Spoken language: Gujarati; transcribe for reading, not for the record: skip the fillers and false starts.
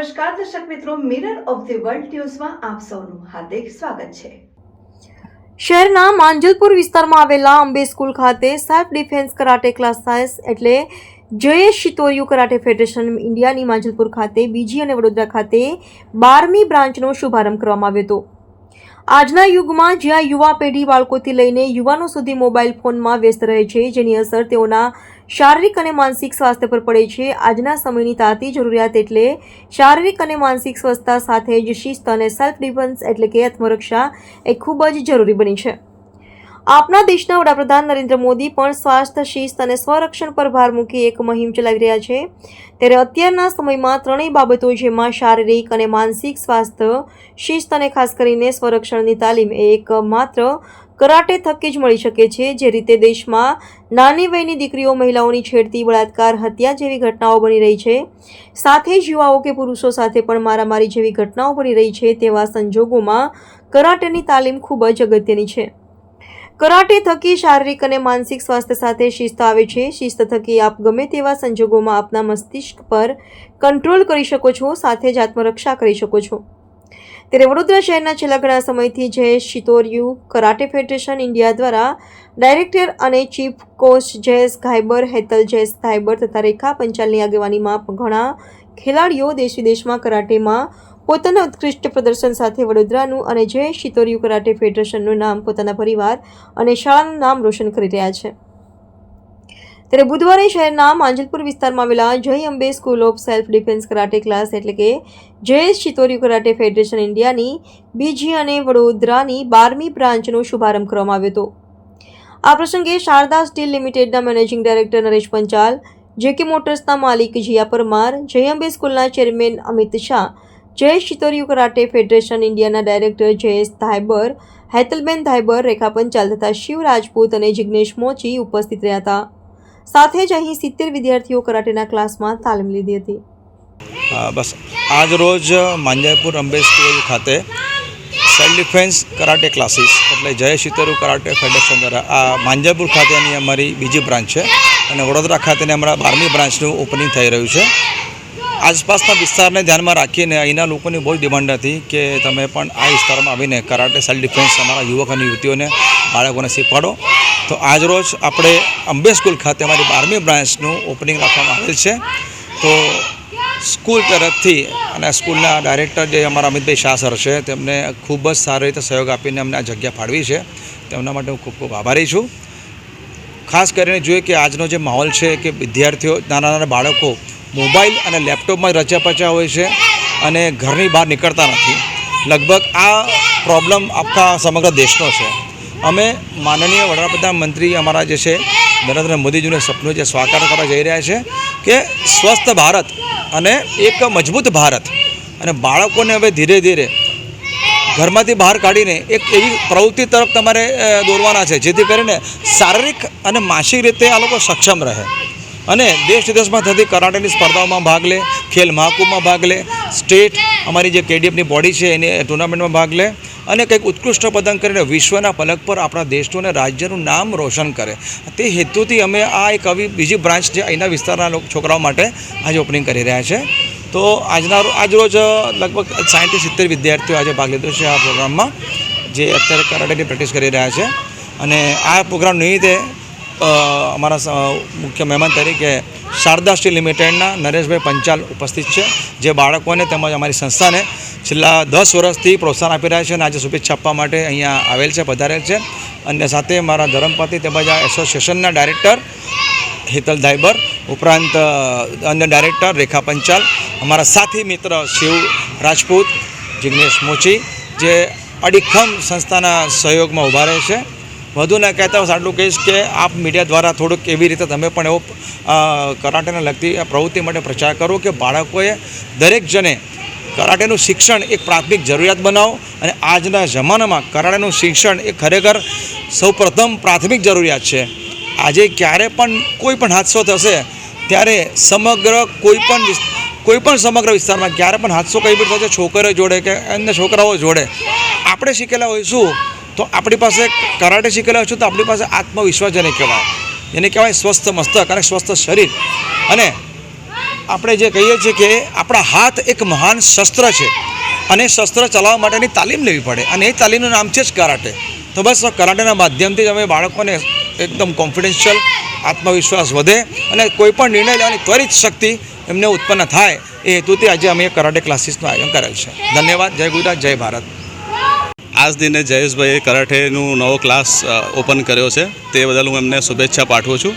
નમસ્કાર દર્શક મિત્રો, મિરર ઓફ ધ વર્લ્ડ ન્યૂઝમાં આપ સૌનું હાર્દિક સ્વાગત છે। શહેરના માંજલપુર વિસ્તારમાં આવેલા અંબે સ્કૂલ ખાતે સેલ્ફ ડિફેન્સ કરાટે ક્લાસીસ એટલે જયેશ શિતોરિયુ કરાટે ફેડરેશન ઇન્ડિયાની માંજલપુર ખાતે બીજી અને વડોદરા ખાતે 12મી બ્રાન્ચનો શુભારંભ કરવામાં આવ્યો હતો। આજના યુગમાં જ્યાં યુવા પેઢી બાળકોથી લઈને યુવાનો સુધી મોબાઈલ ફોનમાં વ્યસ્ત રહે છે, જેની અસર તેઓના શારીરિક અને માનસિક સ્વાસ્થ્ય પર પડે છે। આજના સમયની તાતી જરૂરિયાત એટલે શારીરિક અને માનસિક સ્વસ્થતા સાથે જ શિસ્ત અને સેલ્ફ ડિફેન્સ એટલે કે આત્મરક્ષા એ ખૂબ જ જરૂરી બની છે। આપના દેશના વડાપ્રધાન નરેન્દ્ર મોદી પણ સ્વાસ્થ્ય, શિસ્ત અને સ્વરક્ષણ પર ભાર મૂકી એક મુહિમ ચલાવી રહ્યા છે। ત્યારે અત્યારના સમયમાં ત્રણેય બાબતો જેમાં શારીરિક અને માનસિક સ્વાસ્થ્ય, શિસ્ત અને ખાસ કરીને સ્વરક્ષણની તાલીમ એ એક માત્ર કરાટે થકી જ મળી શકે છે। જે રીતે દેશમાં નાની વયની દીકરીઓ, મહિલાઓની છેડતી, બળાત્કાર, હત્યા જેવી ઘટનાઓ બની રહી છે, સાથે જ યુવાઓ કે પુરુષો સાથે પણ મારામારી જેવી ઘટનાઓ બની રહી છે, તેવા સંજોગોમાં કરાટેની તાલીમ ખૂબ જ અગત્યની છે। કરાટે થકી શારીરિક અને માનસિક સ્વાસ્થ્ય સાથે શિસ્ત આવે છે। શિસ્ત થકી આપ ગમે તેવા સંજોગોમાં આપના મસ્તિષ્ક પર કંટ્રોલ કરી શકો છો, સાથે જ આત્મરક્ષા કરી શકો છો। ત્યારે વડોદરા શહેરના છેલ્લા ઘણા સમયથી Jayesh Shitoryu karate federation India દ્વારા ડાયરેક્ટર અને ચીફ કોચ જયેશ ઘાયબર, હેતલ જયેશ ઘાયબર તથા રેખા પંચાલની આગેવાનીમાં ઘણા ખેલાડીઓ દેશ વિદેશમાં કરાટેમાં પોતાના ઉત્કૃષ્ટ પ્રદર્શન સાથે વડોદરાનું અને જયેશ શિતોરિયુ કરાટે ફેડરેશનનું નામ, પોતાના પરિવાર અને શાળાનું નામ રોશન કરી રહ્યા છે। ત્યારે બુધવારે શહેરના માંજલપુર વિસ્તારમાં આવેલા જય Ambe school of self defence karate class એટલે કે જયેશ શિતોરિયુ કરાટે ફેડરેશન ઇન્ડિયાની બીજી અને વડોદરાની 12મી બ્રાન્ચનો શુભારંભ કરવામાં આવ્યો હતો। આ પ્રસંગે શારદા સ્ટીલ લિમિટેડના મેનેજિંગ ડાયરેક્ટર નરેશ પંચાલ, જેકે મોટર્સના માલિક જીયા પરમાર, જય અંબે સ્કૂલના chairman Amit Shah, Jayesh Shitoryu karate federation ઇન્ડિયાના ડાયરેક્ટર જયેશ ધાયબર, હેતલબેન ધાયબર, રેખા પંચાલ તથા શિવ રાજપૂત અને જિગ્નેશ મોચી ઉપસ્થિત રહ્યા હતા। સાથે જ અહીં 70 વિદ્યાર્થીઓ કરાટેના ક્લાસમાં તાલીમ લીધી હતી। બસ આજ રોજ માંજલપુર અંબે સ્કૂલ ખાતે સેલ્ફ ડિફેન્સ કરાટે ક્લાસીસ એટલે જયેશ શિતોરિયુ કરાટે ફેડરેશન દ્વારા આ માંજલપુર ખાતેની અમારી બીજી બ્રાન્ચ છે અને વડોદરા ખાતેની અમારા 12મી બ્રાન્ચનું ઓપનિંગ થઈ રહ્યું છે। આસપાસના વિસ્તારને ધ્યાનમાં રાખીને અહીંના લોકોની બહુ ડિમાન્ડ હતી કે તમે પણ આ વિસ્તારમાં આવીને કરાટે સેલ્ફ ડિફેન્સ અમારા યુવક અને યુવતીઓને, બાળકોને શીખવાડો। તો આજરોજ આપણે અંબે સ્કૂલ ખાતે અમારી 12મી બ્રાન્ચનું ઓપનિંગ રાખવામાં આવેલ છે। તો સ્કૂલ તરફથી અને સ્કૂલના ડાયરેક્ટર જે અમારા અમિતભાઈ શાહ સર છે, તેમને ખૂબ જ સારી રીતે સહયોગ આપીને અમને આ જગ્યા ફાળવી છે, તેમના માટે હું ખૂબ ખૂબ આભારી છું। ખાસ કરીને જોઈએ કે આજનો જે માહોલ છે કે વિદ્યાર્થીઓ, નાના નાના બાળકો મોબાઈલ અને લેપટોપમાં રચ્યા પચ્યા હોય છે અને ઘરની બહાર નીકળતા નથી। લગભગ આ પ્રોબ્લેમ આખા સમગ્ર દેશનો છે। અમે માનનીય વડાપ્રધાન મંત્રી અમારા જે છે નરેન્દ્ર મોદીજીનું સપનું જે સાકાર કરવા જઈ રહ્યા છે કે સ્વસ્થ ભારત અને એક મજબૂત ભારત, અને બાળકોને હવે ધીરે ધીરે ઘરમાંથી બહાર કાઢીને એક એવી પ્રવૃત્તિ તરફ તમારે દોરવાના છે જેથી કરીને શારીરિક અને માનસિક રીતે આ લોકો સક્ષમ રહે અને દેશ વિદેશમાં થતી કરાટેની સ્પર્ધાઓમાં ભાગ લે, ખેલ મહાકુંભમાં ભાગ લે, સ્ટેટ અમારી જે કેડીએફની બોડી છે એની ટુર્નામેન્ટમાં ભાગ લે અને કંઈક ઉત્કૃષ્ટ પ્રદર્શન કરીને વિશ્વના પલક પર આપણા દેશનું અને રાજ્યનું નામ રોશન કરે। તે હેતુથી અમે આ એક આવી બીજી બ્રાન્ચ જે અહીંના વિસ્તારના છોકરાઓ માટે આજે ઓપનિંગ કરી રહ્યા છે। તો આજરોજ લગભગ 60-70 વિદ્યાર્થીઓ આજે ભાગ લીધો છે આ પ્રોગ્રામમાં, જે અત્યારે કરાટેની પ્રેક્ટિસ કરી રહ્યા છે। અને આ પ્રોગ્રામ નિમિત્તે અમારા મુખ્ય મહેમાન તરીકે શારદા સ્ટીલ લિમિટેડના નરેશભાઈ પંચાલ ઉપસ્થિત છે, જે બાળકોને તેમજ અમારી સંસ્થાને છેલ્લા 10 વર્ષથી પ્રોત્સાહન આપી રહ્યા છે અને આજે શુભેચ્છા આપવા માટે અહીંયા આવેલ છે, પધારેલ છે। અને સાથે મારા ધર્મપત્ની તેમજ આ એસોસિએશનના ડાયરેક્ટર હેતલ ધાયબર, ઉપરાંત અન્ય ડાયરેક્ટર રેખા પંચાલ, અમારા સાથી મિત્ર શિવ રાજપૂત, જિગ્નેશ મોચી, જે અડીખમ સંસ્થાના સહયોગમાં ઊભા રહે છે। વધુ ન કહેતા હું આટલું કહીશ કે આપ મીડિયા દ્વારા થોડુંક એવી રીતે તમે પણ એવો કરાટેને લગતી પ્રવૃત્તિ માટે પ્રચાર કરો કે બાળકોએ દરેક જણે કરાટેનું શિક્ષણ એક પ્રાથમિક જરૂરિયાત બનાવો અને આજના જમાનામાં કરાટેનું શિક્ષણ એ ખરેખર સૌપ્રથમ પ્રાથમિક જરૂરિયાત છે। આજે ક્યારે પણ કોઈ પણ હાદસો થશે ત્યારે કોઈ પણ સમગ્ર વિસ્તારમાં ક્યારે પણ હાદસો કઈ બી થશે, છોકરીઓ જોડે કે અન્ય છોકરાઓ જોડે આપણે શીખેલા હોઈશું તો આપણી પાસે કરાટે શીખેલા હોઈશું તો આપણી પાસે આત્મવિશ્વાસ જેને કહેવાય સ્વસ્થ મસ્તક અને સ્વસ્થ શરીર અને આપણે જે કહીએ છીએ કે આપણા હાથ એક મહાન શસ્ત્ર છે અને શસ્ત્ર ચલાવવા માટેની તાલીમ લેવી પડે અને એ તાલીમનું નામ છે જ કરાટે. તો બસ કરાટેના માધ્યમથી જ અમે બાળકોને એકદમ કોન્ફિડન્શિયલ આત્મવિશ્વાસ વધે અને કોઈ પણ નિર્ણય લેવાની ત્વરિત શક્તિ એમને ઉત્પન્ન થાય એ હેતુથી આજે અમે કરાટે ક્લાસીસનું આયોજન કરેલ છે. ધન્યવાદ. જય ગુજરાત, જય ભારત. આજ દિને જયેશભાઈએ કરાટેનું નવો ક્લાસ ઓપન કર્યો છે તે બદલ હું એમને શુભેચ્છા પાઠવું છું.